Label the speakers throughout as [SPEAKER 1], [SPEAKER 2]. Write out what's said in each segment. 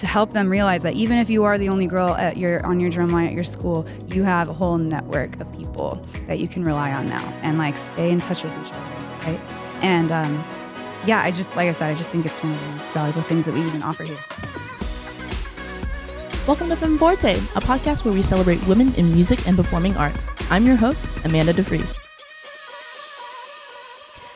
[SPEAKER 1] to help them realize that even if you are the only girl on your drum line at your school, you have a whole network of people that you can rely on now, and like stay in touch with each other, right? And I just think it's one of the most valuable things that we even offer here.
[SPEAKER 2] Welcome to Femme Forte, a podcast where we celebrate women in music and performing arts. I'm your host, Amanda DeVries.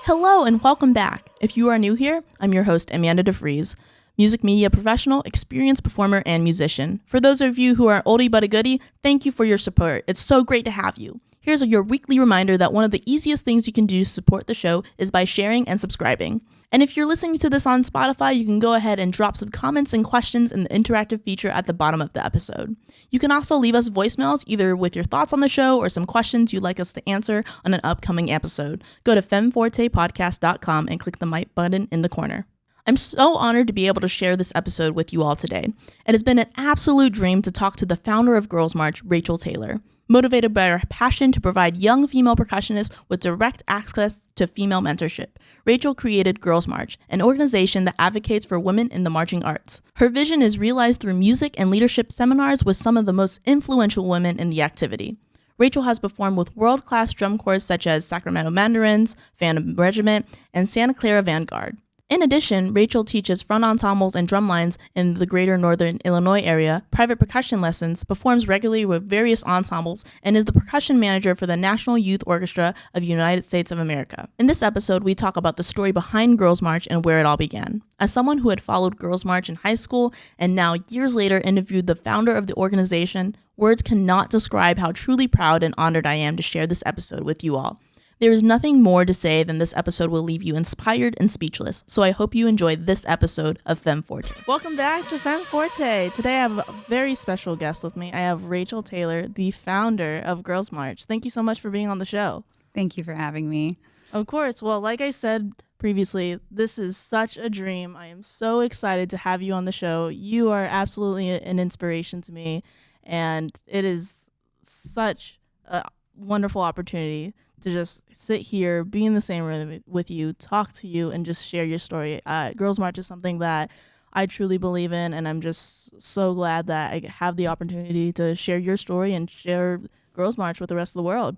[SPEAKER 2] Hello and welcome back. If you are new here, I'm your host, Amanda DeVries, music media professional, experienced performer, and musician. For those of you who are oldie but a goodie, thank you for your support. It's so great to have you. Here's your weekly reminder that one of the easiest things you can do to support the show is by sharing and subscribing. And if you're listening to this on Spotify, you can go ahead and drop some comments and questions in the interactive feature at the bottom of the episode. You can also leave us voicemails either with your thoughts on the show or some questions you'd like us to answer on an upcoming episode. Go to femfortepodcast.com and click the mic button in the corner. I'm so honored to be able to share this episode with you all today. It has been an absolute dream to talk to the founder of Girls March, Raychel Taylor. Motivated by her passion to provide young female percussionists with direct access to female mentorship, Raychel created Girls March, an organization that advocates for women in the marching arts. Her vision is realized through music and leadership seminars with some of the most influential women in the activity. Raychel has performed with world-class drum corps such as Sacramento Mandarins, Phantom Regiment, and Santa Clara Vanguard. In addition, Raychel teaches front ensembles and drumlines in the greater Northern Illinois area, private percussion lessons, performs regularly with various ensembles, and is the percussion manager for the National Youth Orchestra of the United States of America. In this episode, we talk about the story behind Girls March and where it all began. As someone who had followed Girls March in high school and now years later interviewed the founder of the organization, words cannot describe how truly proud and honored I am to share this episode with you all. There is nothing more to say than this episode will leave you inspired and speechless, so I hope you enjoy this episode of Femme Forte. Welcome back to Femme Forte. Today I have a very special guest with me. I have Raychel Taylor, the founder of Girls March. Thank you so much for being on the show.
[SPEAKER 1] Thank you for having me.
[SPEAKER 2] Of course. Well, like I said previously, this is such a dream. I am so excited to have you on the show. You are absolutely an inspiration to me, and it is such a wonderful opportunity to just sit here, be in the same room with you, talk to you, and just share your story. Girls March is something that I truly believe in, and I'm just so glad that I have the opportunity to share your story and share Girls March with the rest of the world.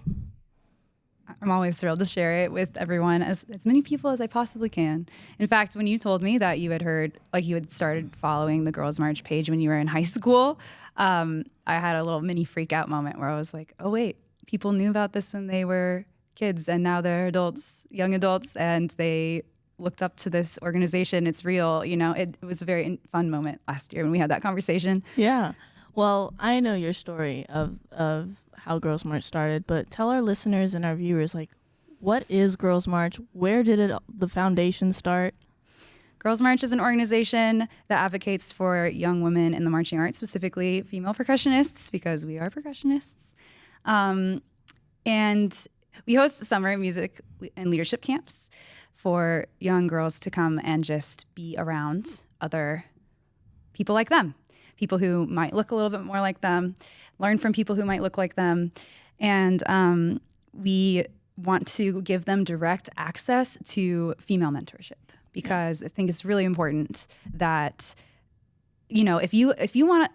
[SPEAKER 1] I'm always thrilled to share it with everyone, as many people as I possibly can. In fact, when you told me that you had started following the Girls March page when you were in high school, I had a little mini freak out moment where I was like, oh wait, people knew about this when they were kids and now they're adults, young adults, and they looked up to this organization. It's real. It was a very fun moment last year when we had that conversation.
[SPEAKER 2] Yeah. Well, I know your story of how Girls March started, but tell our listeners and our viewers, what is Girls March? Where did the foundation start?
[SPEAKER 1] Girls March is an organization that advocates for young women in the marching arts, specifically female percussionists, because we are percussionists. And we host summer music and leadership camps for young girls to come and just be around other people like them, people who might look a little bit more like them, learn from people who might look like them. And we want to give them direct access to female mentorship, because I think it's really important that, if you want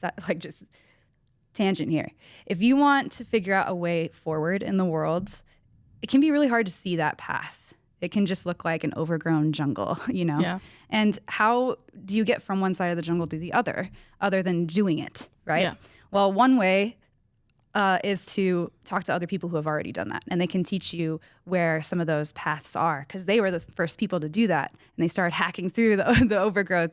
[SPEAKER 1] to, just tangent here. If you want to figure out a way forward in the world, it can be really hard to see that path. It can just look like an overgrown jungle, Yeah. And how do you get from one side of the jungle to the other than doing it, right? Yeah. Well, one way is to talk to other people who have already done that, and they can teach you where some of those paths are, because they were the first people to do that, and they started hacking through the overgrowth,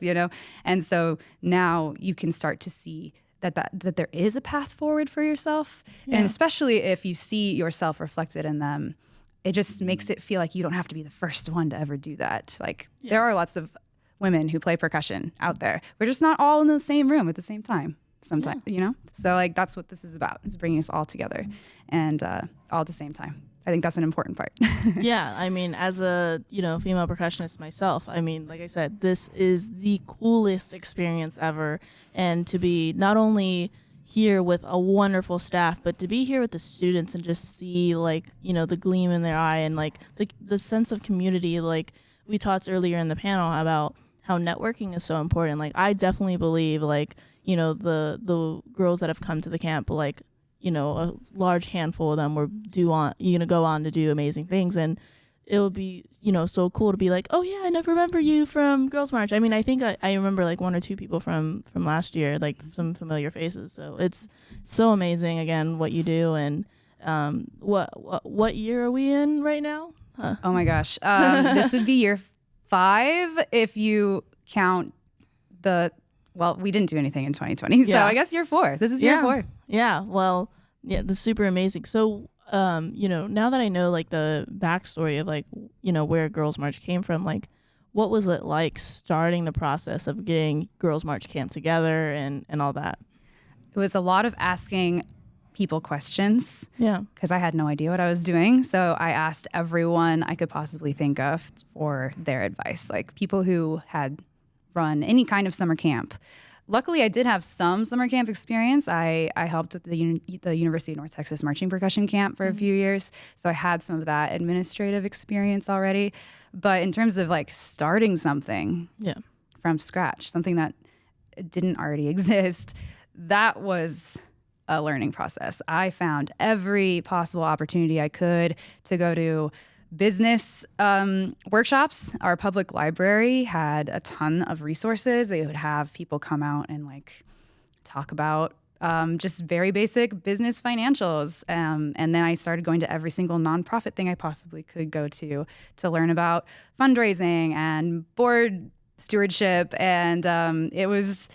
[SPEAKER 1] And so now you can start to see that there is a path forward for yourself. Yeah. And especially if you see yourself reflected in them, it just makes it feel like you don't have to be the first one to ever do that. There are lots of women who play percussion out there. We're just not all in the same room at the same time sometimes, So that's what this is about, is bringing us all together and all at the same time. I think that's an important part.
[SPEAKER 2] Yeah, as a female percussionist myself, like I said, this is the coolest experience ever, and to be not only here with a wonderful staff, but to be here with the students and just see the gleam in their eye and the sense of community. We talked earlier in the panel about how networking is so important. Like, I definitely believe, like, you know, the girls that have come to the camp, like, you know, a large handful of them were going to go on to do amazing things. And it would be, you know, so cool to be like, oh yeah, I never remember you from Girls March. I mean, I think I remember like one or two people from last year, like some familiar faces. So it's so amazing, again, what you do. And what year are we in right now? Huh.
[SPEAKER 1] Oh my gosh. This would be year 5 if you count we didn't do anything in 2020. So I guess year 4. This is year 4.
[SPEAKER 2] Yeah. Well, yeah, that's super amazing. So, you know, now that I know like the backstory of like, you know, where Girls March came from, like, what was it like starting the process of getting Girls March camp together and all that?
[SPEAKER 1] It was a lot of asking people questions.
[SPEAKER 2] Yeah.
[SPEAKER 1] Because I had no idea what I was doing. So I asked everyone I could possibly think of for their advice, like people who had run any kind of summer camp. Luckily, I did have some summer camp experience. I helped with the University of North Texas Marching Percussion Camp for a few years. So I had some of that administrative experience already. But in terms of like starting something from scratch, something that didn't already exist, that was a learning process. I found every possible opportunity I could to go to business workshops. Our public library had a ton of resources. They would have people come out and like talk about just very basic business financials. And then I started going to every single nonprofit thing I possibly could go to learn about fundraising and board stewardship. And it was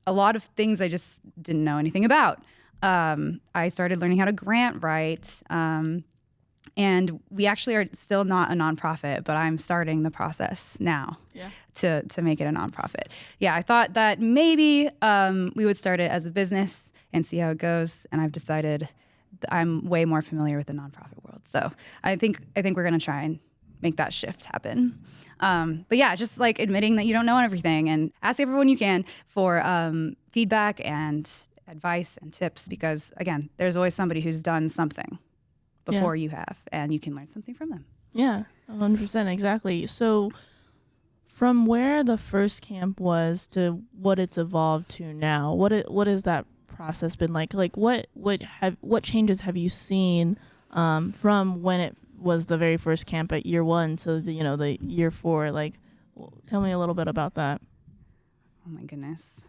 [SPEAKER 1] a lot of things I just didn't know anything about. I started learning how to grant write. And we actually are still not a nonprofit, but I'm starting the process now to make it a nonprofit. Yeah, I thought that maybe we would start it as a business and see how it goes. And I've decided I'm way more familiar with the nonprofit world. So I think we're going to try and make that shift happen. But yeah, just like admitting that you don't know everything and ask everyone you can for feedback and advice and tips, because again, there's always somebody who's done something before you have, and you can learn something from them. Yeah,
[SPEAKER 2] 100%, exactly. So from where the first camp was to what it's evolved to now, what has that process been like? Like what changes have you seen from when it was the very first camp at year 1 to the year 4? Like, tell me a little bit about that.
[SPEAKER 1] Oh my goodness.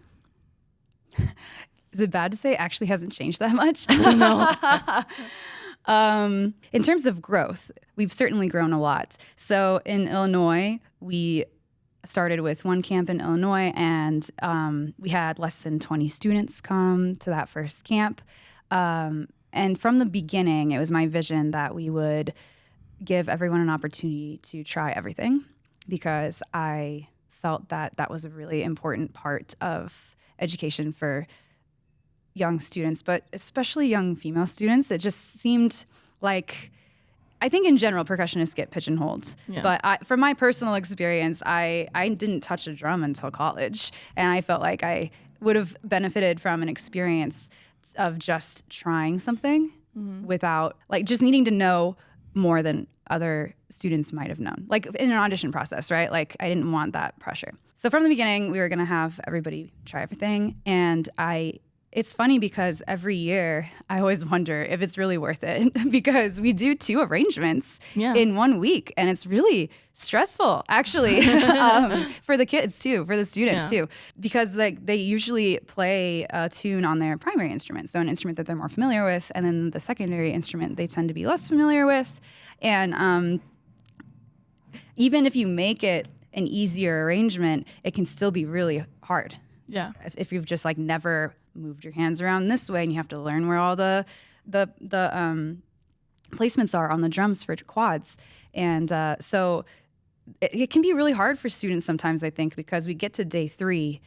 [SPEAKER 1] Is it bad to say it actually hasn't changed that much?
[SPEAKER 2] No.
[SPEAKER 1] In terms of growth, we've certainly grown a lot. So in Illinois, we started with one camp in Illinois, and we had less than 20 students come to that first camp. And from the beginning, it was my vision that we would give everyone an opportunity to try everything, because I felt that that was a really important part of education for young students, but especially young female students. It just seemed like, I think in general, percussionists get pigeonholed. Yeah. But from my personal experience, I didn't touch a drum until college. And I felt like I would have benefited from an experience of just trying something without, like, just needing to know more than other students might have known. Like in an audition process, right? Like I didn't want that pressure. So from the beginning, we were going to have everybody try everything. And it's funny because every year I always wonder if it's really worth it, because we do 2 arrangements in 1 week, and it's really stressful actually for the kids too, for the students too, because like they usually play a tune on their primary instrument, so an instrument that they're more familiar with, and then the secondary instrument they tend to be less familiar with. And even if you make it an easier arrangement, it can still be really hard.
[SPEAKER 2] Yeah.
[SPEAKER 1] If you've just like never moved your hands around this way, and you have to learn where all the placements are on the drums for quads. And so it can be really hard for students sometimes, I think, because we get to day 3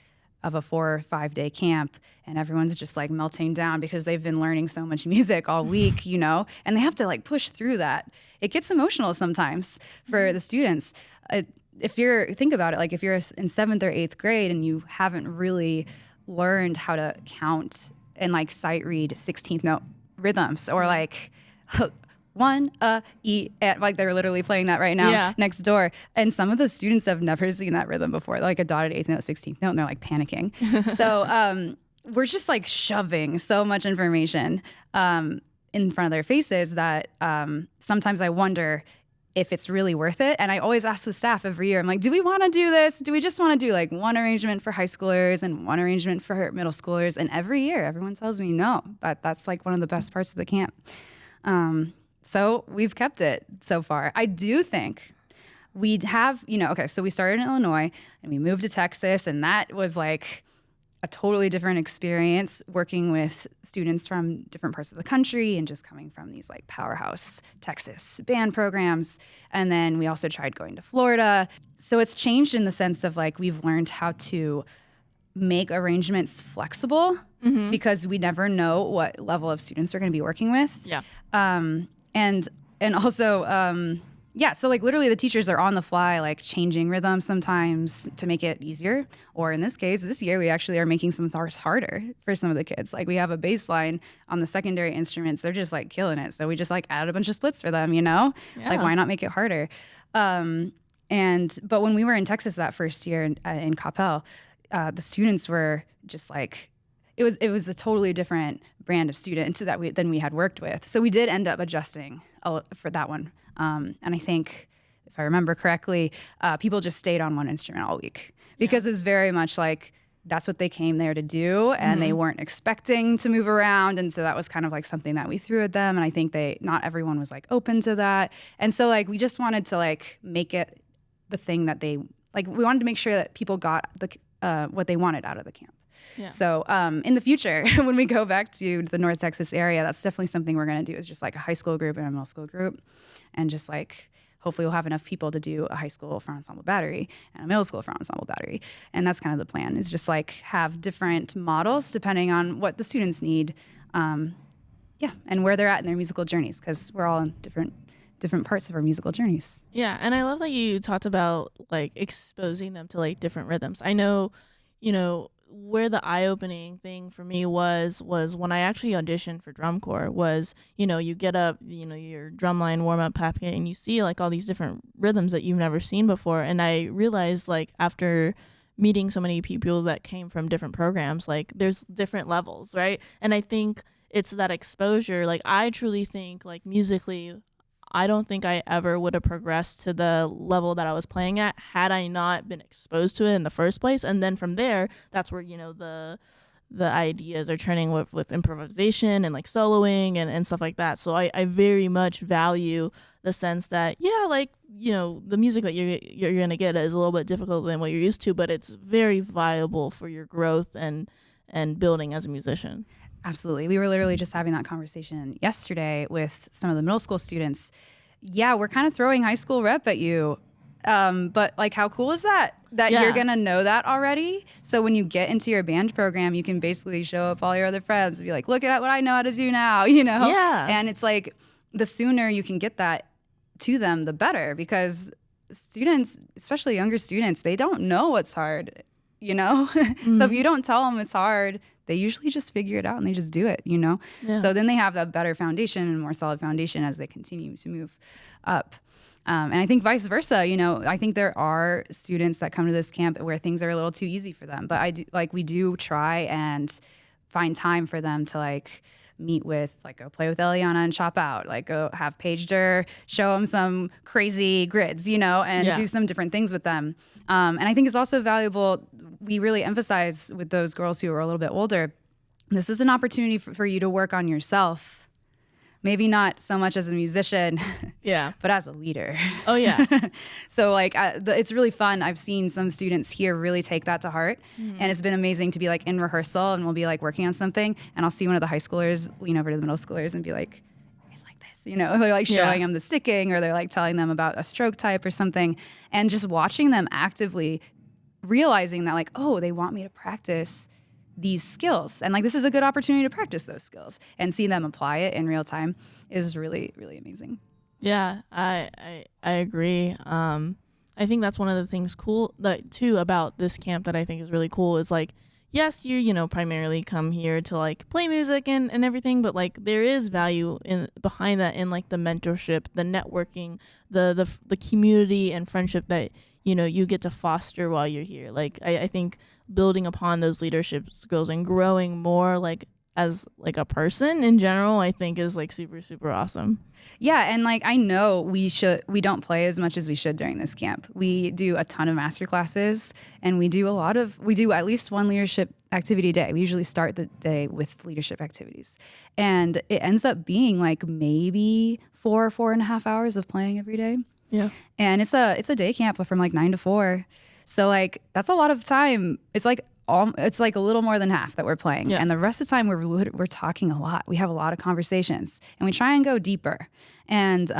[SPEAKER 1] of a 4 or 5 day camp, and everyone's just like melting down because they've been learning so much music all week, and they have to like push through that. It gets emotional sometimes for the students. Think about it, like if you're in 7th or 8th grade and you haven't really learned how to count and like sight read 16th note rhythms, or like 1 E, and like they're literally playing that right now next door. And some of the students have never seen that rhythm before, like a dotted 8th note, 16th note, and they're like panicking. So we're just like shoving so much information in front of their faces that sometimes I wonder if it's really worth it. And I always ask the staff every year, I'm like, do we want to do this? Do we just want to do like one arrangement for high schoolers and one arrangement for middle schoolers? And every year, everyone tells me no, that's like one of the best parts of the camp. So we've kept it so far. I do think we'd have, okay, so we started in Illinois and we moved to Texas, and that was like a totally different experience working with students from different parts of the country and just coming from these like powerhouse Texas band programs. And then we also tried going to Florida. So it's changed in the sense of like we've learned how to make arrangements flexible because we never know what level of students we're going to be working with.
[SPEAKER 2] Yeah.
[SPEAKER 1] And also, so like literally the teachers are on the fly, like changing rhythm sometimes to make it easier. Or in this case, this year, we actually are making some parts harder for some of the kids. Like we have a bass line on the secondary instruments. They're just like killing it. So we just like added a bunch of splits for them, Like why not make it harder? But when we were in Texas that first year in Coppell, the students were just like, it was a totally different brand of student than we had worked with. So we did end up adjusting for that one. And I think, if I remember correctly, people just stayed on one instrument all week because it was very much like that's what they came there to do, and they weren't expecting to move around. And so that was kind of like something that we threw at them. And I think not everyone was like open to that. And so like we just wanted to like make it the thing that we wanted to make sure that people got what they wanted out of the camp. Yeah. So in the future, when we go back to the North Texas area, that's definitely something we're going to do, is just like a high school group and a middle school group. And just like, hopefully we'll have enough people to do a high school front ensemble battery and a middle school front ensemble battery. And that's kind of the plan, is just like have different models depending on what the students need. And where they're at in their musical journeys, because we're all in different parts of our musical journeys.
[SPEAKER 2] Yeah. And I love that you talked about like exposing them to like different rhythms. I know, where the eye-opening thing for me was when I actually auditioned for drum corps was, you get up, your drumline warm-up packet, and you see like all these different rhythms that you've never seen before. And I realized like after meeting so many people that came from different programs, like there's different levels, right? And I think it's that exposure. Like I truly think like musically, I don't think I ever would have progressed to the level that I was playing at had I not been exposed to it in the first place. And then from there, that's where, the ideas are turning with improvisation and like soloing and stuff like that. So I very much value the sense that, the music that you're going to get is a little bit difficult than what you're used to, but it's very viable for your growth and building as a musician.
[SPEAKER 1] Absolutely. We were literally just having that conversation yesterday with some of the middle school students. Yeah, we're kind of throwing high school rep at you. But like, how cool is that you're going to know that already? So when you get into your band program, you can basically show up all your other friends and be like, look at what I know how to do now, Yeah. And it's like, the sooner you can get that to them, the better, because students, especially younger students, they don't know what's hard, So if you don't tell them it's hard, they usually just figure it out and they just do it, Yeah. So then they have a better foundation and more solid foundation as they continue to move up. And I think vice versa, I think there are students that come to this camp where things are a little too easy for them. But we do try and find time for them to like meet with, like go play with Eliana and chop out, like go have Pager show them some crazy grids, and do some different things with them. And I think it's also valuable. We really emphasize with those girls who are a little bit older, this is an opportunity for you to work on yourself. Maybe not so much as a musician, but as a leader.
[SPEAKER 2] Oh, yeah.
[SPEAKER 1] So like it's really fun. I've seen some students here really take that to heart. And it's been amazing to be like in rehearsal and we'll be like working on something and I'll see one of the high schoolers lean over to the middle schoolers and be like, it's like this, they're like showing them the sticking, or they're like telling them about a stroke type or something. And just watching them actively realizing that like, oh, they want me to practice these skills. And like, this is a good opportunity to practice those skills, and see them apply it in real time is really, really amazing.
[SPEAKER 2] Yeah, I agree. I think that's one of the things cool too about this camp that I think is really cool is like, yes, you know, primarily come here to like play music and everything, but like there is value in behind that, in like the mentorship, the networking, the community and friendship that, you know, you get to foster while you're here. Like I think building upon those leadership skills and growing more like as like a person in general, I think is like super, super awesome.
[SPEAKER 1] Yeah, and like I know we don't play as much as we should during this camp. We do a ton of master classes, and we do at least one leadership activity a day. We usually start the day with leadership activities. And it ends up being like maybe 4.5 hours of playing every day.
[SPEAKER 2] Yeah.
[SPEAKER 1] And it's a day camp from like 9 to 4. So like that's a lot of time. It's like a little more than half that we're playing.
[SPEAKER 2] Yeah.
[SPEAKER 1] And the rest of the time we're talking a lot. We have a lot of conversations, and we try and go deeper. And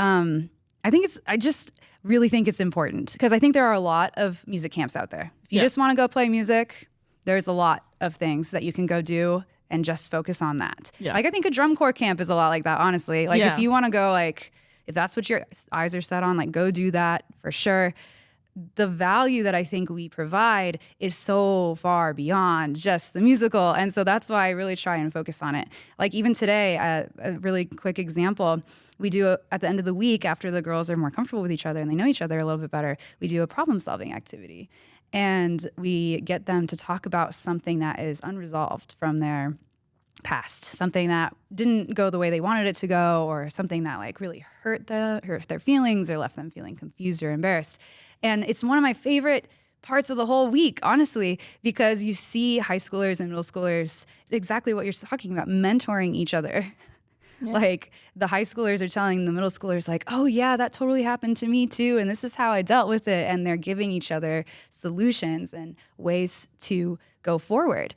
[SPEAKER 1] I just really think it's important, because I think there are a lot of music camps out there. If you just want to go play music, there's a lot of things that you can go do and just focus on that.
[SPEAKER 2] Yeah.
[SPEAKER 1] Like I think a drum corps camp is a lot like that, honestly. Like if you want to go, like if that's what your eyes are set on, like go do that for sure. The value that I think we provide is so far beyond just the musical. And so that's why I really try and focus on it. Like even today, a really quick example, we do at the end of the week, after the girls are more comfortable with each other and they know each other a little bit better, we do a problem solving activity. And we get them to talk about something that is unresolved from their past, something that didn't go the way they wanted it to go, or something that like really hurt their feelings or left them feeling confused or embarrassed. And it's one of my favorite parts of the whole week, honestly, because you see high schoolers and middle schoolers, exactly what you're talking about, mentoring each other. Yeah. Like the high schoolers are telling the middle schoolers like, oh yeah, that totally happened to me too, and this is how I dealt with it. And they're giving each other solutions and ways to go forward.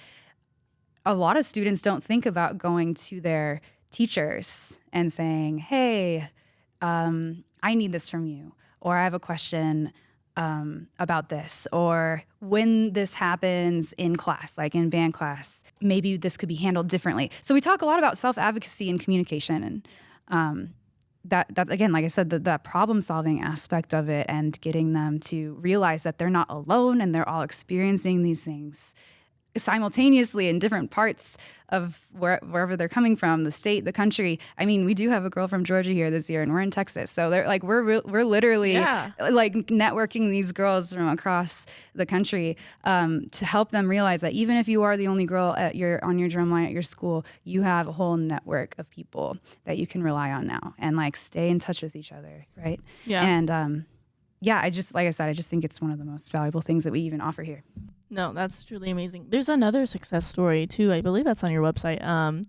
[SPEAKER 1] A lot of students don't think about going to their teachers and saying, hey, I need this from you, or I have a question about this, or when this happens in class, like in band class, maybe this could be handled differently. So we talk a lot about self-advocacy and communication, and that again, like I said, that problem-solving aspect of it, and getting them to realize that they're not alone and they're all experiencing these things simultaneously in different parts of wherever they're coming from, the state, the country. I mean, we do have a girl from Georgia here this year, and we're in Texas. So they're like, we're literally like networking these girls from across the country to help them realize that even if you are the only girl on your drumline at your school, you have a whole network of people that you can rely on now, and like stay in touch with each other, right? Yeah. And I just think it's one of the most valuable things that we even offer here.
[SPEAKER 2] No, that's truly amazing. There's another success story too. I believe that's on your website. And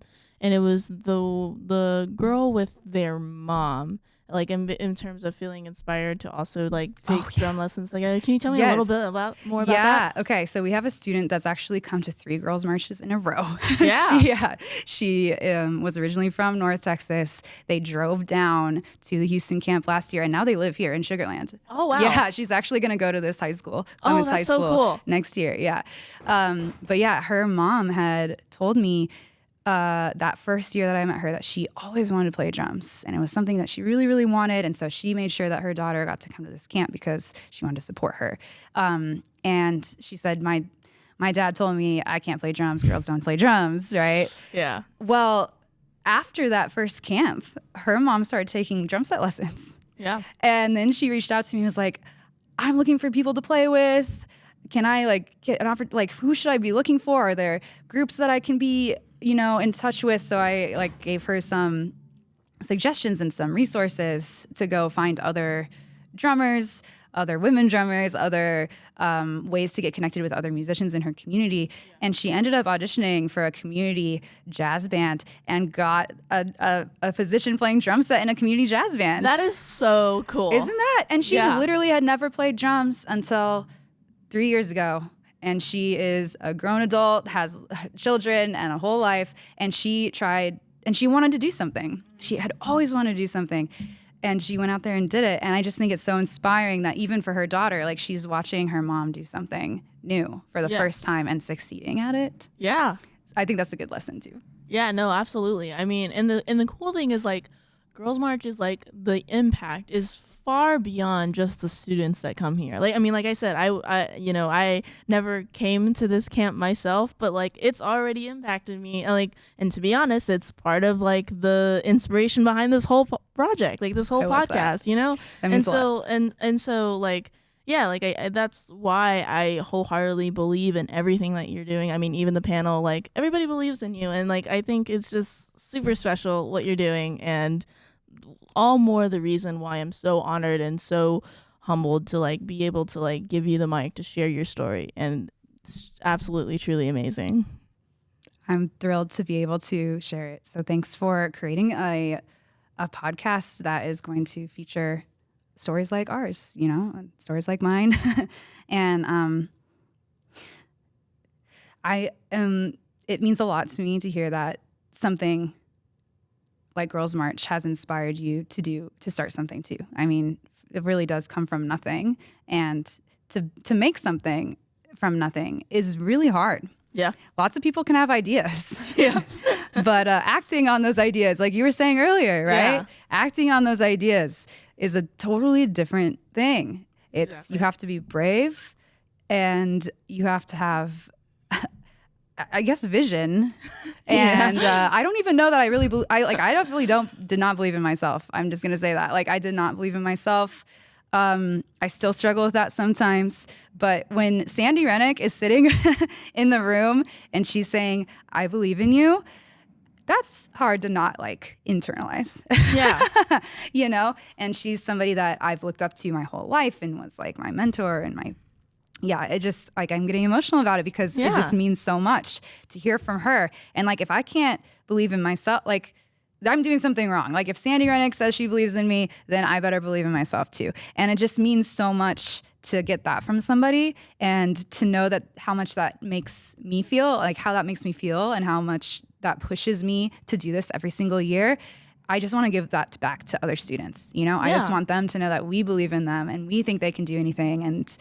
[SPEAKER 2] it was the girl with their mom, like in terms of feeling inspired to also like take drum lessons. Like, can you tell me a little bit more about that? Yeah.
[SPEAKER 1] Okay. So we have a student that's actually come to 3 girls' marches in a row.
[SPEAKER 2] Yeah.
[SPEAKER 1] She was originally from North Texas. They drove down to the Houston camp last year, and now they live here in Sugar Land.
[SPEAKER 2] Oh wow.
[SPEAKER 1] Yeah. She's actually going to go to this high school.
[SPEAKER 2] That's
[SPEAKER 1] high
[SPEAKER 2] so
[SPEAKER 1] school
[SPEAKER 2] cool.
[SPEAKER 1] Next year. Yeah. But yeah, her mom had told me that first year that I met her that she always wanted to play drums, and it was something that she really, really wanted. And so she made sure that her daughter got to come to this camp because she wanted to support her. And she said, my dad told me I can't play drums. Girls don't play drums, right?
[SPEAKER 2] Yeah.
[SPEAKER 1] Well, after that first camp, her mom started taking drum set lessons.
[SPEAKER 2] Yeah.
[SPEAKER 1] And then she reached out to me and was like, I'm looking for people to play with. Can I like get an offer? Like, who should I be looking for? Are there groups that I can be, in touch with? So I like gave her some suggestions and some resources to go find other drummers, other women drummers, other ways to get connected with other musicians in her community. Yeah. And she ended up auditioning for a community jazz band and got a position playing drum set in a community jazz band.
[SPEAKER 2] That is so cool.
[SPEAKER 1] Isn't that? And she literally had never played drums until 3 years ago. And she is a grown adult, has children and a whole life. And she tried, and she wanted to do something. She had always wanted to do something. And she went out there and did it. And I just think it's so inspiring that even for her daughter, like she's watching her mom do something new for the first time and succeeding at it.
[SPEAKER 2] Yeah.
[SPEAKER 1] I think that's a good lesson too.
[SPEAKER 2] Yeah, no, absolutely. I mean, and the cool thing is like Girls March is like the impact is far beyond just the students that come here. Like, I mean, like I said, I never came to this camp myself, but like it's already impacted me. And to be honest, it's part of like the inspiration behind this whole project, like this whole podcast, you know? And so like, yeah, like that's why I wholeheartedly believe in everything that you're doing. I mean, even the panel, like everybody believes in you. And like, I think it's just super special what you're doing, and all more the reason why I'm so honored and so humbled to like be able to like give you the mic to share your story. And it's absolutely, truly amazing.
[SPEAKER 1] I'm thrilled to be able to share it. So thanks for creating a podcast that is going to feature stories like ours, you know, stories like mine. And it means a lot to me to hear that something like Girls March has inspired you to start something too. I mean, it really does come from nothing, and to make something from nothing is really hard.
[SPEAKER 2] Yeah.
[SPEAKER 1] Lots of people can have ideas. Yeah. But acting on those ideas, like you were saying earlier, right? Yeah. Acting on those ideas is a totally different thing. You have to be brave, and you have to have, I guess, vision. And I don't even know that I really I definitely did not believe in myself. I'm just gonna say that. Like, I did not believe in myself. I still struggle with that sometimes. But when Sandy Rennick is sitting in the room and she's saying, "I believe in you," that's hard to not like internalize.
[SPEAKER 2] Yeah.
[SPEAKER 1] You know? And she's somebody that I've looked up to my whole life and was like my mentor and it just like, I'm getting emotional about it because it just means so much to hear from her. And like, if I can't believe in myself, like I'm doing something wrong. Like if Sandy Rennick says she believes in me, then I better believe in myself too. And it just means so much to get that from somebody, and to know that how much that makes me feel, like how that makes me feel and how much that pushes me to do this every single year. I just want to give that back to other students. You know, I just want them to know that we believe in them and we think they can do anything. And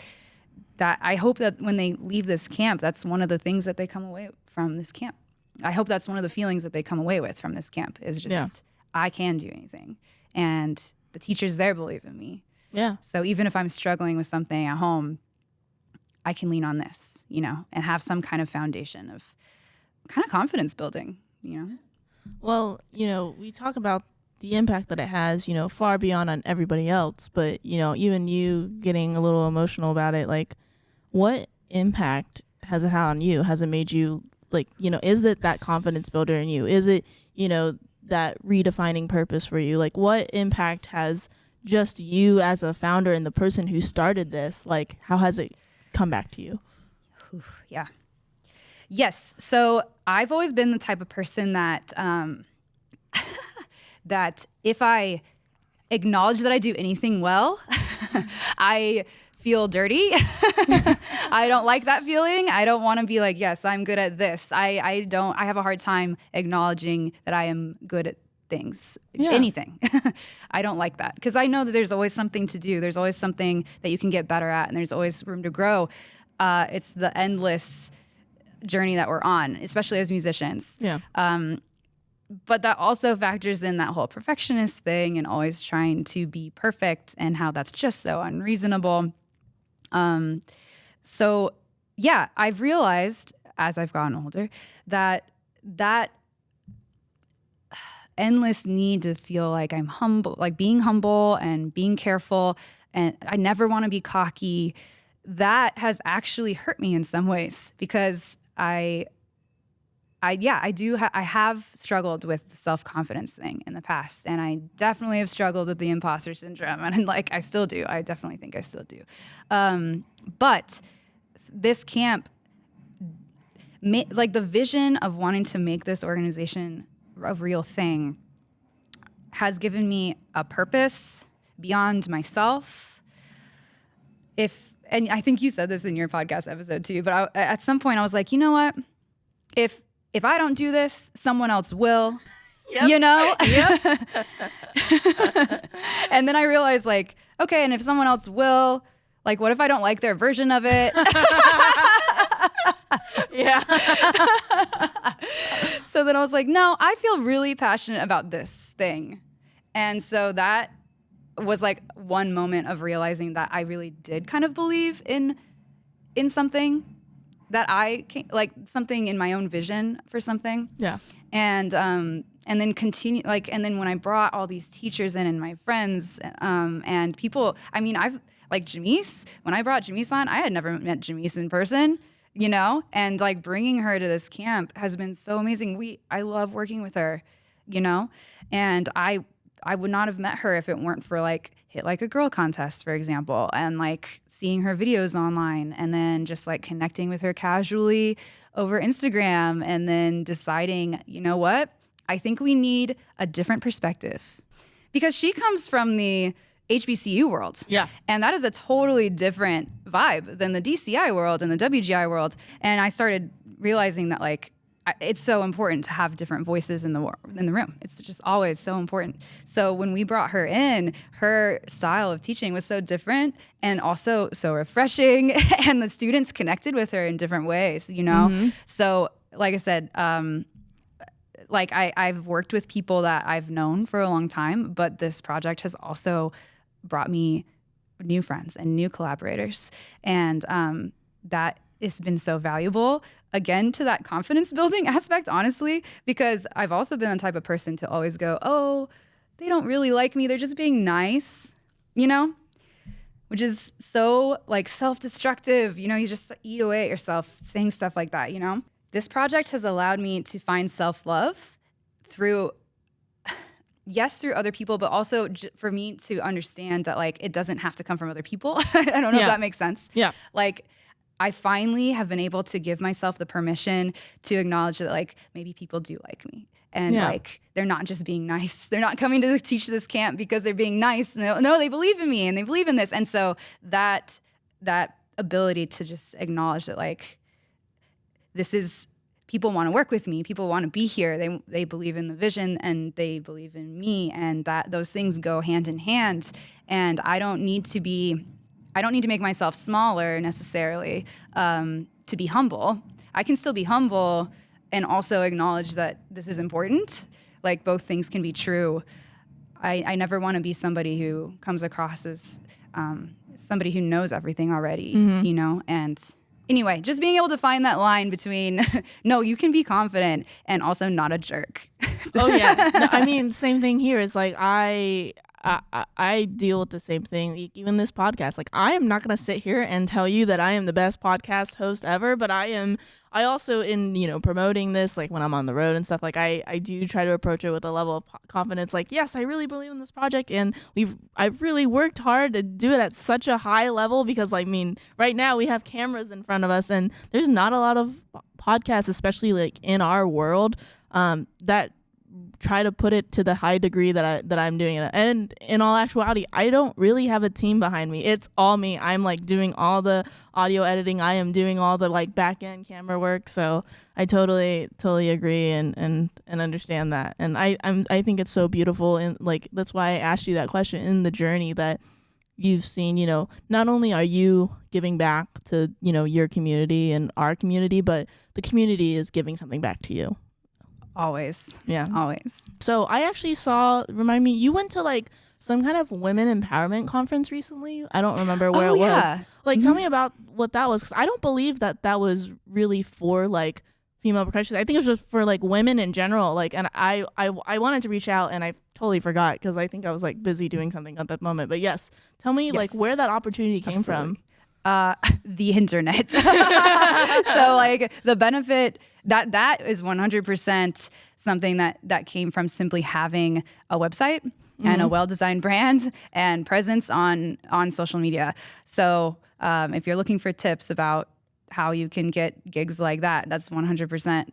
[SPEAKER 1] that I hope that when they leave this camp, that's one of the things that they come away from this camp. I hope that's one of the feelings that they come away with from this camp is just, I can do anything. And the teachers there believe in me.
[SPEAKER 2] Yeah.
[SPEAKER 1] So even if I'm struggling with something at home, I can lean on this, you know, and have some kind of foundation of kind of confidence building, you know?
[SPEAKER 2] Well, you know, we talk about the impact that it has, you know, far beyond on everybody else. But, you know, even you getting a little emotional about it, like, what impact has it had on you? Has it made you, like, you know, is it that confidence builder in you? Is it, you know, that redefining purpose for you? Like, what impact has just you as a founder and the person who started this, like, how has it come back to you?
[SPEAKER 1] Yeah. Yes. So I've always been the type of person that that if I acknowledge that I do anything well, I feel dirty. I don't like that feeling. I don't want to be like, yes, I'm good at this. I have a hard time acknowledging that I am good at things, anything. I don't like that because I know that there's always something to do. There's always something that you can get better at, and there's always room to grow. It's the endless journey that we're on, especially as musicians.
[SPEAKER 2] Yeah.
[SPEAKER 1] But that also factors in that whole perfectionist thing and always trying to be perfect and how that's just so unreasonable. So yeah, I've realized as I've gotten older that endless need to feel like I'm humble, like being humble and being careful, and I never want to be cocky, that has actually hurt me in some ways because I have struggled with the self-confidence thing in the past, and I definitely have struggled with the imposter syndrome, and like I still do. I definitely think I still do. But this camp, like the vision of wanting to make this organization a real thing, has given me a purpose beyond myself. And I think you said this in your podcast episode too, but at some point I was like, you know what? If I don't do this, someone else will, you know?
[SPEAKER 2] Yep.
[SPEAKER 1] And then I realized like, okay, and if someone else will, like, what if I don't like their version of it?
[SPEAKER 2] Yeah.
[SPEAKER 1] So then I was like, no, I feel really passionate about this thing. And so that was like one moment of realizing that I really did kind of believe in something that like something in my own vision for something.
[SPEAKER 2] Yeah.
[SPEAKER 1] And then continue, like, and then when I brought all these teachers in and my friends and people, I mean, I've like Jamise, when I brought Jamise on, I had never met Jamise in person, you know, and like bringing her to this camp has been so amazing. I love working with her, you know, and I would not have met her if it weren't for like Hit Like a Girl contest, for example, and like seeing her videos online and then just like connecting with her casually over Instagram and then deciding, you know what, I think we need a different perspective because she comes from the HBCU world.
[SPEAKER 2] Yeah.
[SPEAKER 1] And that is a totally different vibe than the DCI world and the WGI world. And I started realizing that like, it's so important to have different voices in the room. It's just always so important. So when we brought her in, her style of teaching was so different and also so refreshing, and the students connected with her in different ways, you know? Mm-hmm. So like I said, like I've worked with people that I've known for a long time, but this project has also brought me new friends and new collaborators. And that has been so valuable, again, to that confidence building aspect, honestly, because I've also been the type of person to always go, oh, they don't really like me. They're just being nice, you know, which is so like self-destructive. You know, you just eat away at yourself saying stuff like that, you know. This project has allowed me to find self-love through other people, but also for me to understand that like it doesn't have to come from other people. I don't know if that makes sense.
[SPEAKER 2] Yeah.
[SPEAKER 1] Like I finally have been able to give myself the permission to acknowledge that like maybe people do like me. And like they're not just being nice. They're not coming to teach this camp because they're being nice. No, they believe in me and they believe in this. And so that ability to just acknowledge that like this is, people want to work with me. People want to be here. They believe in the vision and they believe in me, and that those things go hand in hand. And I don't need to make myself smaller necessarily to be humble. I can still be humble and also acknowledge that this is important. Like both things can be true. I never want to be somebody who comes across as somebody who knows everything already, you know? And anyway, just being able to find that line between, no, you can be confident and also not a jerk.
[SPEAKER 2] Oh, yeah. No, I mean, same thing here. It's like I deal with the same thing, even this podcast. Like, I am not going to sit here and tell you that I am the best podcast host ever, but I also, in, you know, promoting this, like when I'm on the road and stuff, like I do try to approach it with a level of confidence. Like, yes, I really believe in this project, and I've really worked hard to do it at such a high level because, I mean, right now we have cameras in front of us, and there's not a lot of podcasts, especially like in our world, that try to put it to the high degree that I'm doing it. And in all actuality, I don't really have a team behind me. It's all me. I'm like doing all the audio editing. I am doing all the like back end camera work. So I totally agree and understand that. And I think it's so beautiful, and like that's why I asked you that question in the journey that you've seen, you know, not only are you giving back to, you know, your community and our community, but the community is giving something back to you.
[SPEAKER 1] Always.
[SPEAKER 2] Yeah.
[SPEAKER 1] Always.
[SPEAKER 2] So I actually remind me, you went to like some kind of women empowerment conference recently. I don't remember where it was. Like, tell me about what that was, because I don't believe that was really for like female percussionists. I think it was just for like women in general. Like, and I wanted to reach out and I totally forgot because I think I was like busy doing something at that moment. But yes, tell me like where that opportunity came from.
[SPEAKER 1] The internet. So like the benefit that is 100% something that came from simply having a website and a well-designed brand and presence on social media. So if you're looking for tips about how you can get gigs like that, that's 100%.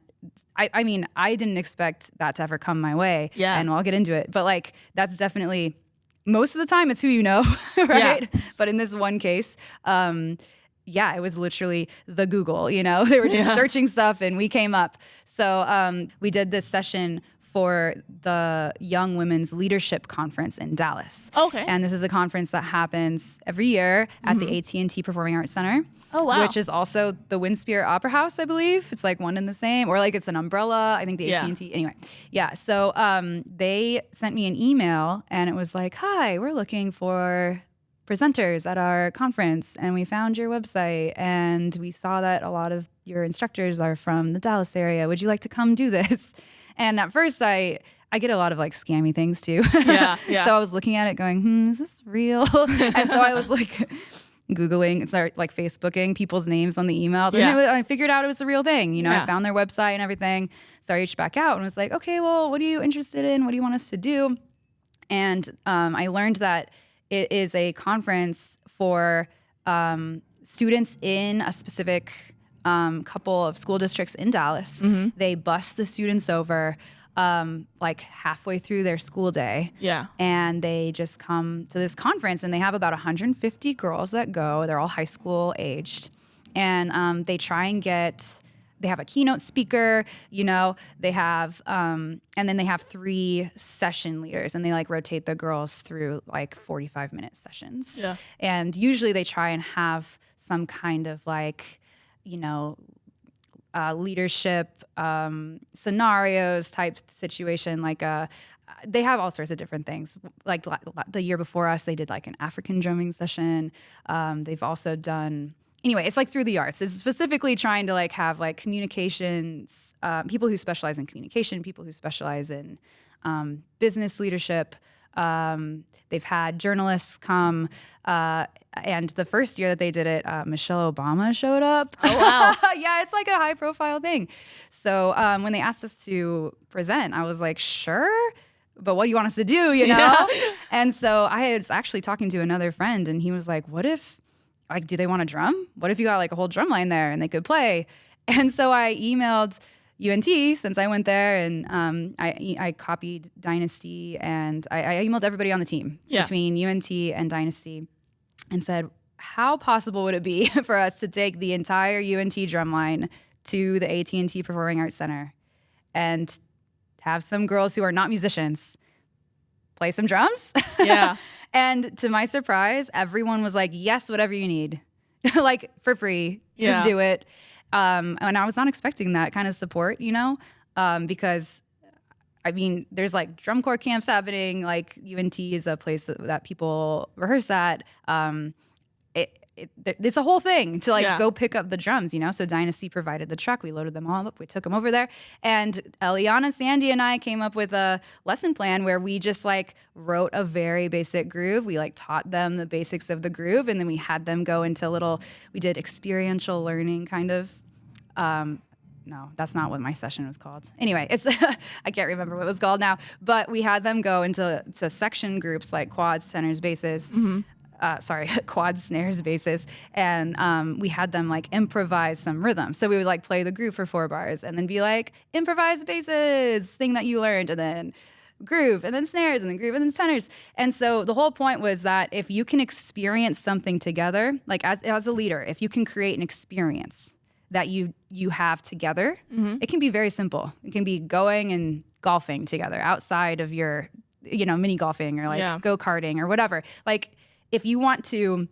[SPEAKER 1] I mean, I didn't expect that to ever come my way. Yeah. And I'll get into it. But like that's definitely, most of the time it's who you know, right? Yeah. But in this one case, it was literally the Google, you know, they were just searching stuff and we came up. So we did this session for the Young Women's Leadership Conference in Dallas. Okay. And this is a conference that happens every year at the AT&T Performing Arts Center.
[SPEAKER 2] Oh, wow.
[SPEAKER 1] Which is also the Wind Spirit Opera House, I believe. It's like one and the same, or like it's an umbrella. I think the AT&T. Anyway, yeah. So they sent me an email, and it was like, "Hi, we're looking for presenters at our conference, and we found your website, and we saw that a lot of your instructors are from the Dallas area. Would you like to come do this?" And at first, I get a lot of like scammy things too.
[SPEAKER 2] Yeah.
[SPEAKER 1] So I was looking at it, going, "Is this real?" And so I was like Googling and start like Facebooking people's names on the emails. And I figured out it was a real thing. You know, I found their website and everything. So I reached back out and was like, "Okay, well, what are you interested in? What do you want us to do?" And I learned that it is a conference for students in a specific couple of school districts in Dallas. They bus the students over like halfway through their school day.
[SPEAKER 2] Yeah.
[SPEAKER 1] And they just come to this conference, and they have about 150 girls that go. They're all high school aged. And they try and they have a keynote speaker, you know, they have, and then they have 3 session leaders, and they like rotate the girls through like 45-minute sessions.
[SPEAKER 2] Yeah.
[SPEAKER 1] And usually they try and have some kind of like, you know, leadership scenarios type situation. Like they have all sorts of different things. Like the year before us, they did like an African drumming session. They've also done, anyway, it's like through the arts. It's specifically trying to like have like communications, people who specialize in communication, people who specialize in business leadership. They've had journalists come, and the first year that they did it, Michelle Obama showed up.
[SPEAKER 2] Oh, wow.
[SPEAKER 1] Yeah, it's like a high profile thing. So when they asked us to present, I was like, sure, but what do you want us to do, you know? Yeah. And so I was actually talking to another friend, and he was like, what if, like, do they want to drum? What if you got like a whole drum line there and they could play? And so I emailed UNT, since I went there, and I copied Dynasty, and I emailed everybody on the team between UNT and Dynasty and said, how possible would it be for us to take the entire UNT drumline to the AT&T Performing Arts Center and have some girls who are not musicians play some drums?
[SPEAKER 2] Yeah.
[SPEAKER 1] And to my surprise, everyone was like, yes, whatever you need. Like, for free, just do it. And I was not expecting that kind of support, you know, because, I mean, there's like drum corps camps happening. Like UNT is a place that people rehearse at. It's a whole thing to like go pick up the drums, you know. So Dynasty provided the truck. We loaded them all up. We took them over there. And Eliana, Sandy, and I came up with a lesson plan where we just like wrote a very basic groove. We like taught them the basics of the groove, and then we had them go into we did experiential learning kind of. No, that's not what my session was called. Anyway, it's I can't remember what it was called now. But we had them go into section groups like quads, tenors, basses. Quads, snares, basses, and we had them like improvise some rhythm. So we would like play the groove for 4 bars, and then be like, improvise basses, thing that you learned, and then groove, and then snares, and then groove, and then tenors. And so the whole point was that if you can experience something together, like as a leader, if you can create an experience that you have together, it can be very simple. It can be going and golfing together outside of your, you know, mini golfing or like go-karting or whatever. Like, if you want to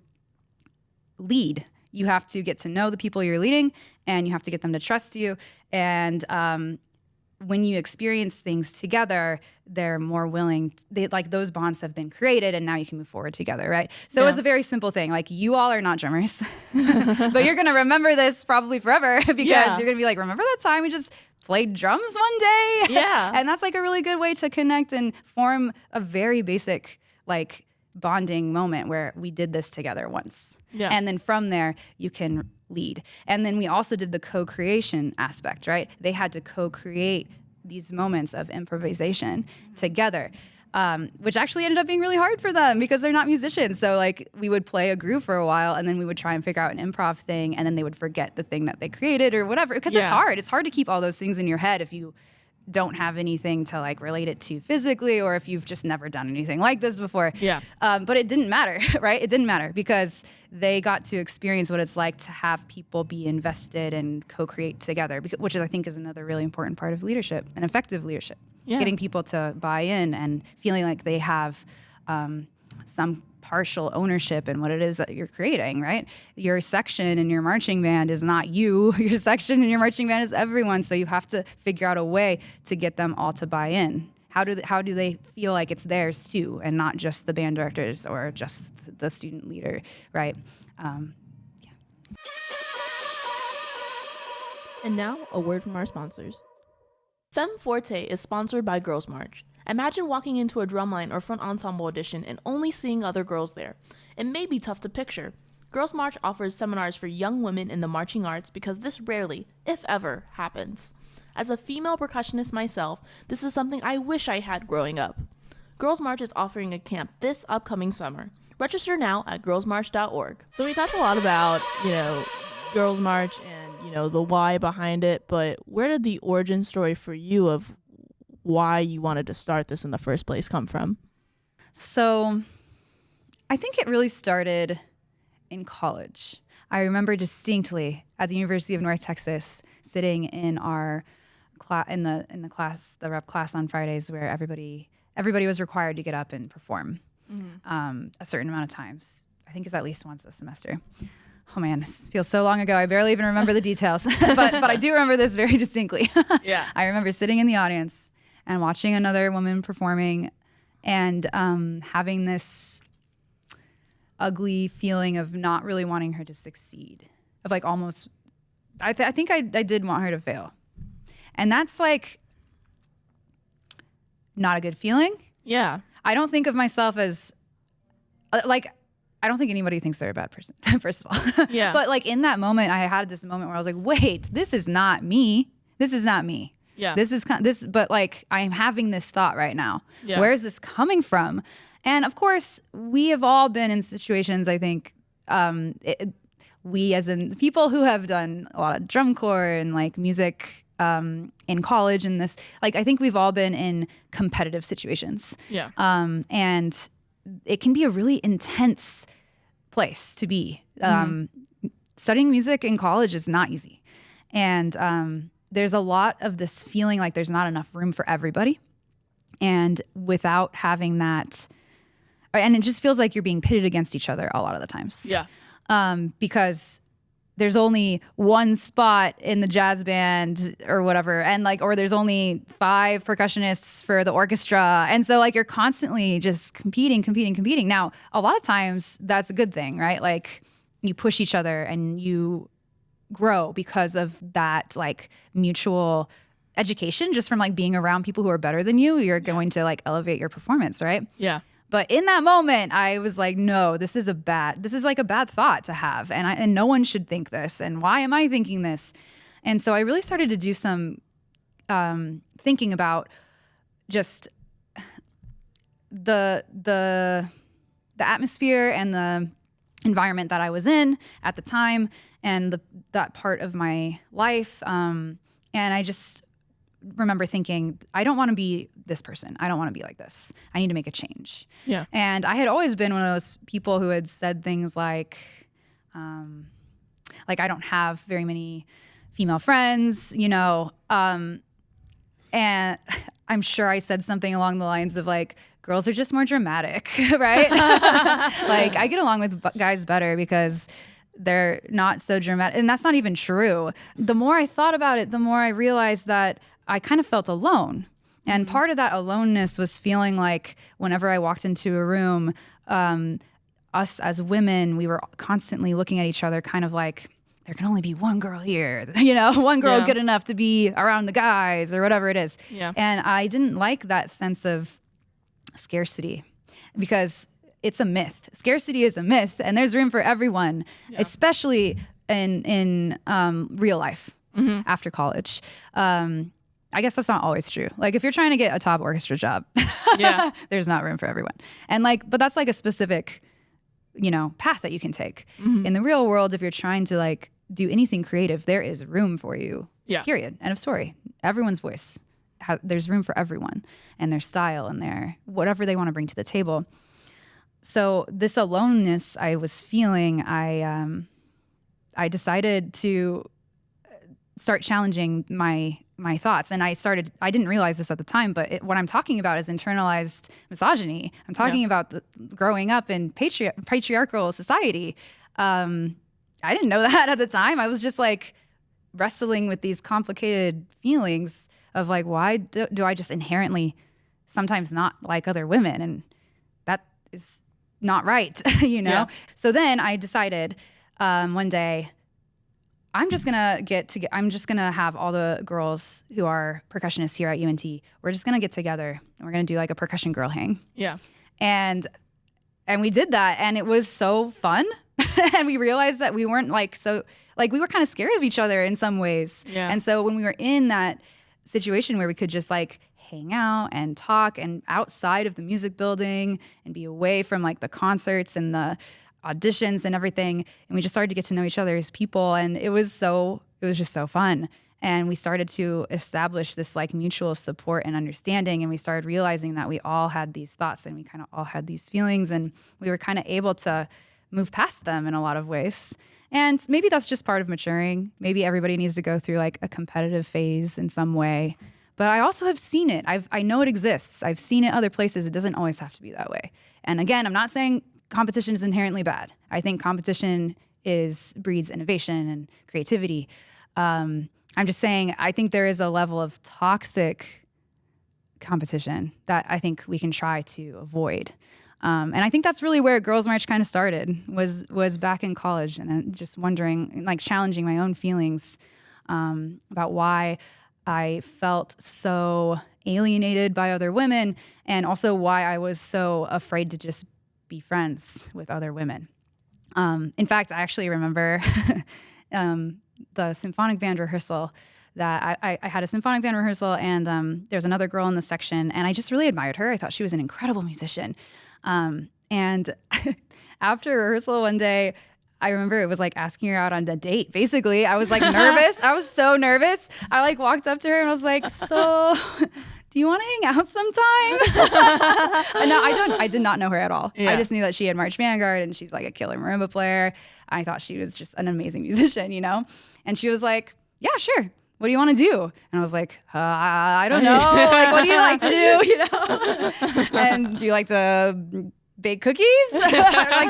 [SPEAKER 1] lead, you have to get to know the people you're leading, and you have to get them to trust you. And when you experience things together, they're more willing. Like those bonds have been created, and now you can move forward together, right? So it was a very simple thing. Like, you all are not drummers, but you're gonna remember this probably forever because you're gonna be like, remember that time we just played drums one day?
[SPEAKER 2] Yeah.
[SPEAKER 1] And that's like a really good way to connect and form a very basic like bonding moment where we did this together once. Yeah. And then from there, you can lead. And then we also did the co-creation aspect, right? They had to co-create these moments of improvisation together, which actually ended up being really hard for them because they're not musicians. So like we would play a groove for a while, and then we would try and figure out an improv thing, and then they would forget the thing that they created or whatever. Because it's hard. It's hard to keep all those things in your head if you don't have anything to like relate it to physically, or if you've just never done anything like this before. Yeah. But it didn't matter, right? It didn't matter because they got to experience what it's like to have people be invested and co-create together, which I think is another really important part of leadership and effective leadership. Yeah. Getting people to buy in and feeling like they have some partial ownership in what it is that you're creating, right? Your section in your marching band is not you. Your section in your marching band is everyone. So you have to figure out a way to get them all to buy in. How do they feel like it's theirs too, and not just the band directors or just the student leader, right?
[SPEAKER 2] And now, a word from our sponsors. Femme Forte is sponsored by Girls March. Imagine walking into a drumline or front ensemble audition and only seeing other girls there. It may be tough to picture. Girls March offers seminars for young women in the marching arts because this rarely, if ever, happens. As a female percussionist myself, this is something I wish I had growing up. Girls March is offering a camp this upcoming summer. Register now at girlsmarch.org. So we talked a lot about, Girls March and, the why behind it, but where did the origin story for you of why you wanted to start this in the first place come from?
[SPEAKER 1] So I think it really started in college. I remember distinctly at the University of North Texas sitting in our in the class, the rep class on Fridays, where everybody was required to get up and perform a certain amount of times. I think it's at least once a semester. Oh man, this feels so long ago. I barely even remember the details, but I do remember this very distinctly.
[SPEAKER 2] Yeah,
[SPEAKER 1] I remember sitting in the audience and watching another woman performing, and having this ugly feeling of not really wanting her to succeed, of like almost. I think I did want her to fail, and that's like not a good feeling.
[SPEAKER 2] Yeah,
[SPEAKER 1] I don't think of myself as I don't think anybody thinks they're a bad person, first of all.
[SPEAKER 2] Yeah.
[SPEAKER 1] But like in that moment, I had this moment where I was like, wait, this is not me. This is not me.
[SPEAKER 2] Yeah.
[SPEAKER 1] But like I am having this thought right now.
[SPEAKER 2] Yeah.
[SPEAKER 1] Where is this coming from? And of course, we have all been in situations, I think, we as in people who have done a lot of drum corps and like music in college and this, like I think we've all been in competitive situations.
[SPEAKER 2] Yeah.
[SPEAKER 1] And it can be a really intense place to be. Studying music in college is not easy. And there's a lot of this feeling like there's not enough room for everybody. And without having that, and it just feels like you're being pitted against each other a lot of the times.
[SPEAKER 2] Yeah.
[SPEAKER 1] Because there's only one spot in the jazz band or whatever, and like, or there's only 5 percussionists for the orchestra. And so like you're constantly just competing. Now, a lot of times that's a good thing, right? Like you push each other and you grow because of that like mutual education, just from like being around people who are better than you. You're going to like elevate your performance, right?
[SPEAKER 2] Yeah.
[SPEAKER 1] But in that moment, I was like, no, this is like a bad thought to have. And no one should think this. And why am I thinking this? And so I really started to do some thinking about just the atmosphere and the environment that I was in at the time, and that part of my life. And I just remember thinking, I don't want to be this person. I don't want to be like this. I need to make a change.
[SPEAKER 2] Yeah.
[SPEAKER 1] And I had always been one of those people who had said things like I don't have very many female friends, and I'm sure I said something along the lines of like, girls are just more dramatic, right? Like I get along with guys better because they're not so dramatic. And that's not even true. The more I thought about it, the more I realized that I kind of felt alone. And part of that aloneness was feeling like whenever I walked into a room, us as women, we were constantly looking at each other kind of like, there can only be one girl here, one girl good enough to be around the guys or whatever it is.
[SPEAKER 2] Yeah.
[SPEAKER 1] And I didn't like that sense of scarcity because it's a myth. Scarcity is a myth, and there's room for everyone, especially in real life after college. I guess that's not always true. Like if you're trying to get a top orchestra job, there's not room for everyone. And but that's like a specific, path that you can take. In the real world, if you're trying to like do anything creative, there is room for you.
[SPEAKER 2] Yeah.
[SPEAKER 1] Period. End of story. Everyone's voice. There's room for everyone and their style and their whatever they want to bring to the table. So this aloneness I was feeling, I decided to start challenging my my thoughts. And I didn't realize this at the time, but what I'm talking about is internalized misogyny. I'm talking about growing up in patriarchal society. I didn't know that at the time. I was just like wrestling with these complicated feelings of like, why do I just inherently sometimes not like other women? And that is not right, you know? Yeah. So then I decided one day, I'm just gonna have all the girls who are percussionists here at UNT. We're just gonna get together and we're gonna do like a percussion girl hang.
[SPEAKER 2] Yeah.
[SPEAKER 1] And we did that, and it was so fun. And we realized that we weren't we were kind of scared of each other in some ways.
[SPEAKER 2] Yeah.
[SPEAKER 1] And so when we were in that situation where we could just like hang out and talk and outside of the music building and be away from like the concerts and the auditions and everything, and we just started to get to know each other as people, and it was just so fun. And we started to establish this like mutual support and understanding, and we started realizing that we all had these thoughts and we kind of all had these feelings, and we were kind of able to move past them in a lot of ways. And maybe that's just part of maturing. Maybe everybody needs to go through like a competitive phase in some way. But I also have seen it. I know it exists. I've seen it other places. It doesn't always have to be that way. And again, I'm not saying competition is inherently bad. I think competition breeds innovation and creativity. I'm just saying I think there is a level of toxic competition that I think we can try to avoid. And I think that's really where Girls March kind of started, was back in college, and just wondering, like challenging my own feelings about why I felt so alienated by other women, and also why I was so afraid to just be friends with other women. In fact, I actually remember the symphonic band rehearsal that I had a symphonic band rehearsal, and there's another girl in the section, and I just really admired her. I thought she was an incredible musician. And after rehearsal one day, I remember it was like asking her out on a date. Basically, I was like nervous. I was so nervous. I like walked up to her and I was like, "So, do you want to hang out sometime?" No, I did not know her at all. Yeah. I just knew that she had March Vanguard and she's like a killer marimba player. I thought she was just an amazing musician, you know? And she was like, "Yeah, sure. What do you want to do?" And I was like, I don't know. Like, what do you like to do? You know? And do you like to bake cookies? Like,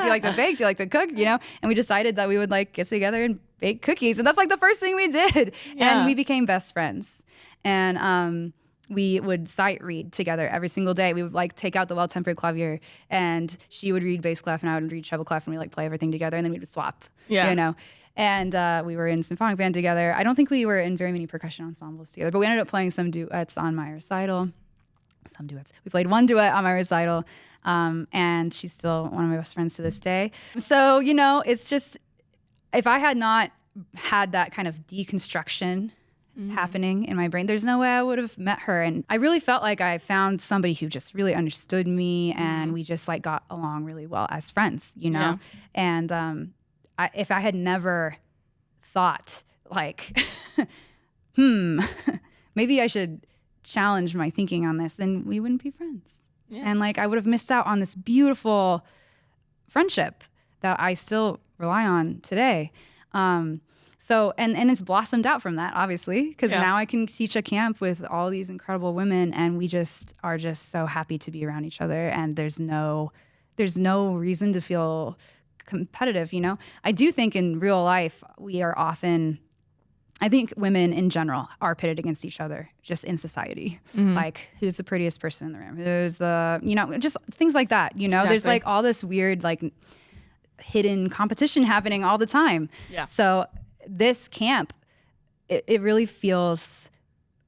[SPEAKER 1] do you like to bake? Do you like to cook? You know? And we decided that we would like get together and bake cookies. And that's like the first thing we did. Yeah. And we became best friends. And we would sight read together every single day. We would like take out the well-tempered clavier, and she would read bass clef and I would read treble clef, and we like play everything together, and then we would swap. Yeah. You know? And we were in symphonic band together. I don't think we were in very many percussion ensembles together, but we ended up playing some duets on my recital. Some duets. We played one duet on my recital, and she's still one of my best friends to this day. So, you know, it's just, if I had not had that kind of deconstruction happening in my brain, there's no way I would have met her. And I really felt like I found somebody who just really understood me, and we just like got along really well as friends, you know? Yeah. And if I had never thought like, maybe I should challenge my thinking on this, then we wouldn't be friends. Yeah. And like I would have missed out on this beautiful friendship that I still rely on today. So and it's blossomed out from that, obviously, because now I can teach a camp with all these incredible women, and we just are just so happy to be around each other, and there's no reason to feel competitive, you know? I do think in real life we are often, I think women in general are pitted against each other just in society. Like, who's the prettiest person in the room? Who's the, you know, just things like that, you know? Exactly. There's like all this weird like hidden competition happening all the time. Yeah. So this camp, it really feels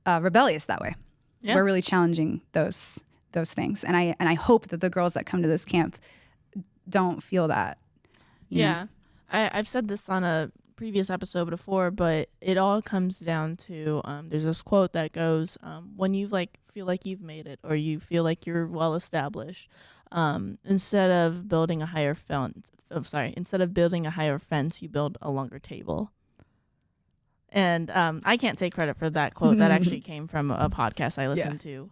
[SPEAKER 1] rebellious that way. Yeah. We're really challenging those things. And I hope that the girls that come to this camp don't feel that.
[SPEAKER 2] Yeah. I've said this on a previous episode before, but it all comes down to there's this quote that goes, when you like feel like you've made it, or you feel like you're well established, instead of building a higher fence, you build a longer table. And I can't take credit for that quote. That actually came from a podcast I listened to.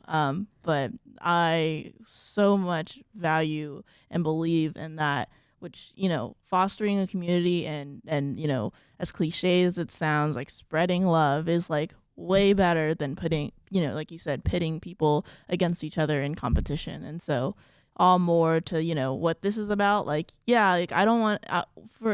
[SPEAKER 2] But I so much value and believe in that, which, you know, fostering a community and you know, as cliche as it sounds, like spreading love is like way better than putting, like you said, pitting people against each other in competition. And so all more to, what this is about. Like, yeah, like I don't want,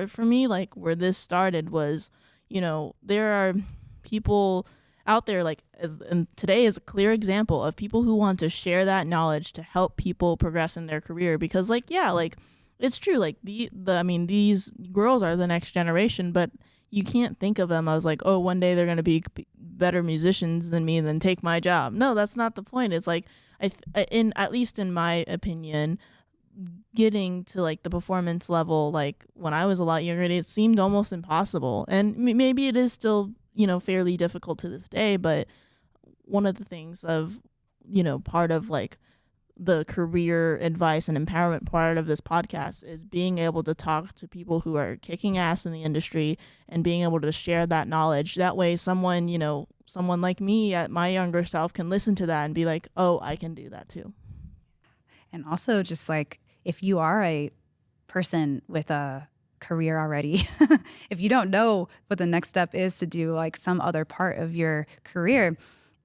[SPEAKER 2] for me, like where this started was, there are people out there, like, and today is a clear example of people who want to share that knowledge to help people progress in their career. Because, like, yeah, like, it's true, like, these girls are the next generation, but you can't think of them as like, oh, one day they're going to be better musicians than me and then take my job. No, that's not the point. It's like, at least in my opinion, getting to like the performance level, like when I was a lot younger, it seemed almost impossible. And maybe it is still, fairly difficult to this day. But one of the things of, part of like the career advice and empowerment part of this podcast is being able to talk to people who are kicking ass in the industry and being able to share that knowledge. That way someone like me at my younger self can listen to that and be like, oh, I can do that too.
[SPEAKER 1] And also just like, if you are a person with a career already, if you don't know what the next step is to do like some other part of your career,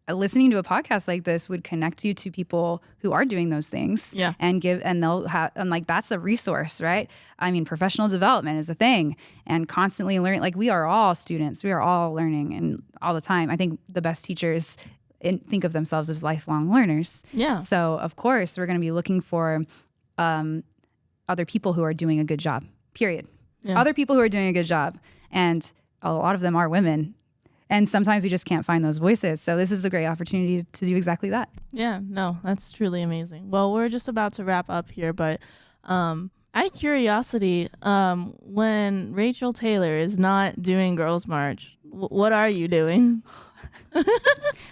[SPEAKER 1] listening to a podcast like this would connect you to people who are doing those things.
[SPEAKER 2] Yeah.
[SPEAKER 1] And they'll have, and like, that's a resource, right? I mean, professional development is a thing, and constantly learning. Like, we are all students, we are all learning, and all the time. I think the best teachers think of themselves as lifelong learners.
[SPEAKER 2] Yeah.
[SPEAKER 1] So of course we're going to be looking for other people who are doing a good job, period. Yeah. Other people who are doing a good job. And a lot of them are women. And sometimes we just can't find those voices. So this is a great opportunity to do exactly that.
[SPEAKER 2] Yeah, no, that's truly amazing. Well, we're just about to wrap up here, but out of curiosity, when Raychel Taylor is not doing Girls March, what are you doing?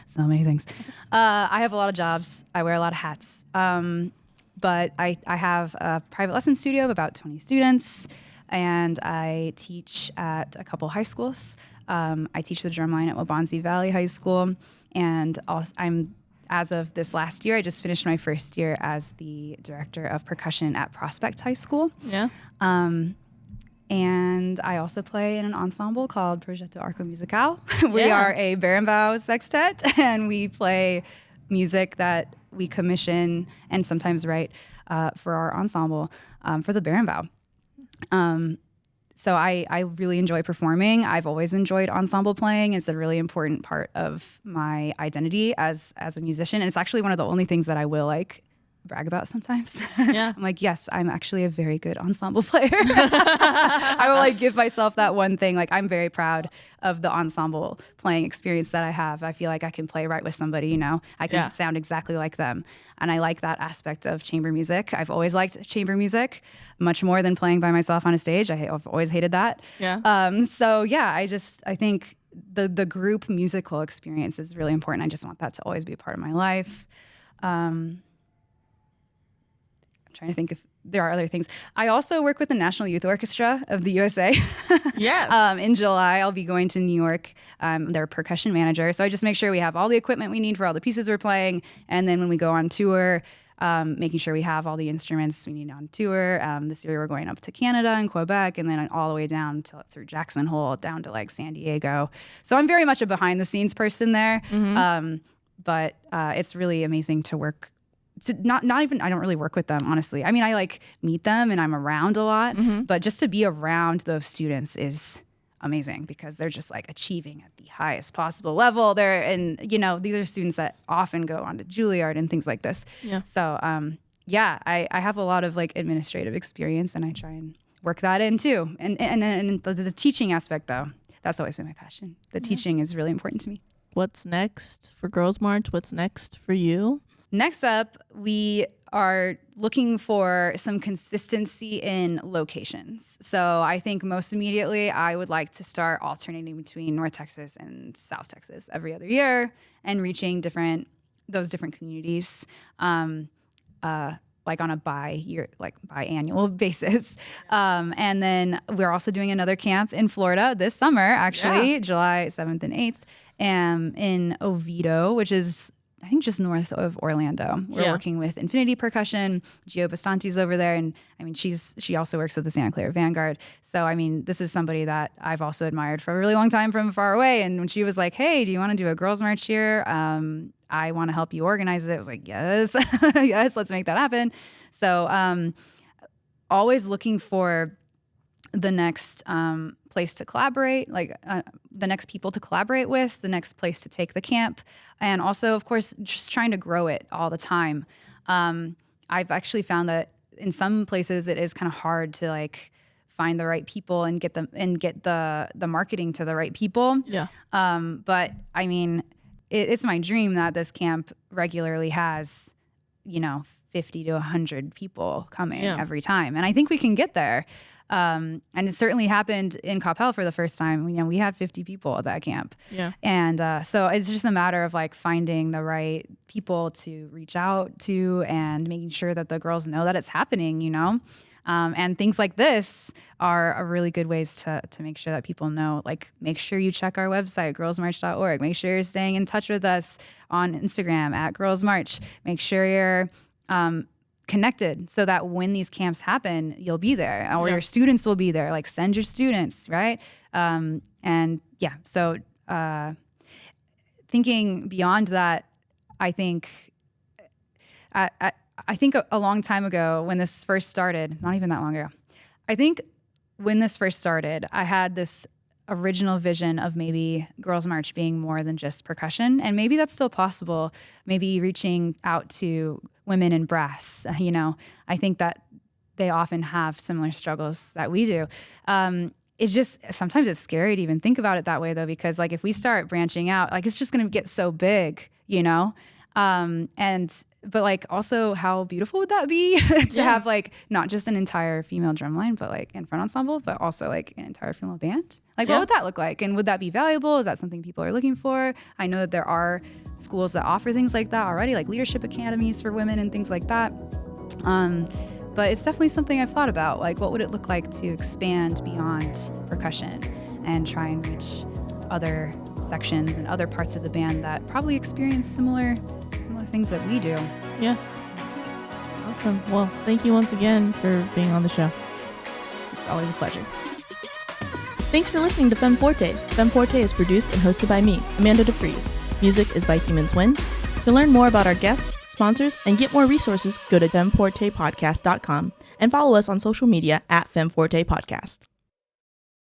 [SPEAKER 1] So many things. I have a lot of jobs. I wear a lot of hats. But I have a private lesson studio of about 20 students, and I teach at a couple high schools. I teach the drumline at Waubonsee Valley High School, and also as of this last year, I just finished my first year as the director of percussion at Prospect High School.
[SPEAKER 2] Yeah.
[SPEAKER 1] And I also play in an ensemble called Progetto Arco Musical. We are a Barenbow sextet, and we play music that we commission and sometimes write for our ensemble for the Barenbow. So I really enjoy performing. I've always enjoyed ensemble playing. It's a really important part of my identity as a musician. And it's actually one of the only things that I will like brag about sometimes.
[SPEAKER 2] Yeah.
[SPEAKER 1] I'm like, yes, I'm actually a very good ensemble player. I will like give myself that one thing. Like, I'm very proud of the ensemble playing experience that I have. I feel like I can play right with somebody, I can sound exactly like them. And I like that aspect of chamber music. I've always liked chamber music much more than playing by myself on a stage. I've always hated that.
[SPEAKER 2] Yeah.
[SPEAKER 1] So yeah, I think the group musical experience is really important. I just want that to always be a part of my life. I'm trying to think if there are other things. I also work with the National Youth Orchestra of the USA.
[SPEAKER 2] Yes.
[SPEAKER 1] In July, I'll be going to New York. They're a percussion manager. So I just make sure we have all the equipment we need for all the pieces we're playing. And then when we go on tour, making sure we have all the instruments we need on tour. This year we're going up to Canada and Quebec, and then all the way down through Jackson Hole, down to like San Diego. So I'm very much a behind the scenes person there. Mm-hmm. But it's really amazing to work. Not even, I don't really work with them, honestly. I mean, I like meet them and I'm around a lot, but just to be around those students is amazing because they're just like achieving at the highest possible level. These are students that often go on to Juilliard and things like this. Yeah. So, I have a lot of like administrative experience and I try and work that in too. And the teaching aspect though, that's always been my passion. The teaching is really important to me.
[SPEAKER 2] What's next for Girls March? What's next for you?
[SPEAKER 1] Next up, we are looking for some consistency in locations. So I think most immediately, I would like to start alternating between North Texas and South Texas every other year and reaching those different communities, like on a biannual basis. And then we're also doing another camp in Florida this summer, actually, July 7th and 8th, in Oviedo, which is I think just north of Orlando. We're working with Infinity Percussion. Gio Basanti's over there. And I mean, she also works with the Santa Clara Vanguard. So, I mean, this is somebody that I've also admired for a really long time from far away. And when she was like, hey, do you want to do a girls' march here? I want to help you organize it. I was like, yes, yes, let's make that happen. So always looking for the next place to collaborate, like the next people to collaborate with, the next place to take the camp. And also, of course, just trying to grow it all the time. I've actually found that in some places it is kind of hard to like find the right people and get the marketing to the right people.
[SPEAKER 2] Yeah.
[SPEAKER 1] But I mean, it's my dream that this camp regularly has, 50 to 100 people coming every time. And I think we can get there. And it certainly happened in Coppell for the first time. We had 50 people at that camp.
[SPEAKER 2] Yeah.
[SPEAKER 1] And so it's just a matter of like finding the right people to reach out to and making sure that the girls know that it's happening, and things like this are a really good ways to make sure that people know, like, make sure you check our website, girlsmarch.org. Make sure you're staying in touch with us on Instagram at Girls March. Make sure you're connected so that when these camps happen, you'll be there or your students will be there. Like, send your students, right? So thinking beyond that, I think a long time ago when this first started, not even that long ago, I think when this first started, I had this original vision of maybe Girls March being more than just percussion. And maybe that's still possible, maybe reaching out to women in brass. I think that they often have similar struggles that we do. It's just, sometimes it's scary to even think about it that way though, because like if we start branching out, like it's just going to get so big, but like also how beautiful would that be to have like not just an entire female drumline, but like in front ensemble, but also like an entire female band. Like what would that look like? And would that be valuable? Is that something people are looking for? I know that there are schools that offer things like that already, like leadership academies for women and things like that. But it's definitely something I've thought about. Like what would it look like to expand beyond percussion and try and reach other sections and other parts of the band that probably experience similar things that we do.
[SPEAKER 2] Yeah. Awesome. Well, thank you once again for being on the show.
[SPEAKER 1] It's always a pleasure.
[SPEAKER 2] Thanks for listening to Femme Forte. Femme Forte is produced and hosted by me, Amanda DeFries. Music is by Humans Win. To learn more about our guests, sponsors, and get more resources, go to femfortepodcast.com and follow us on social media at Femme Forte Podcast.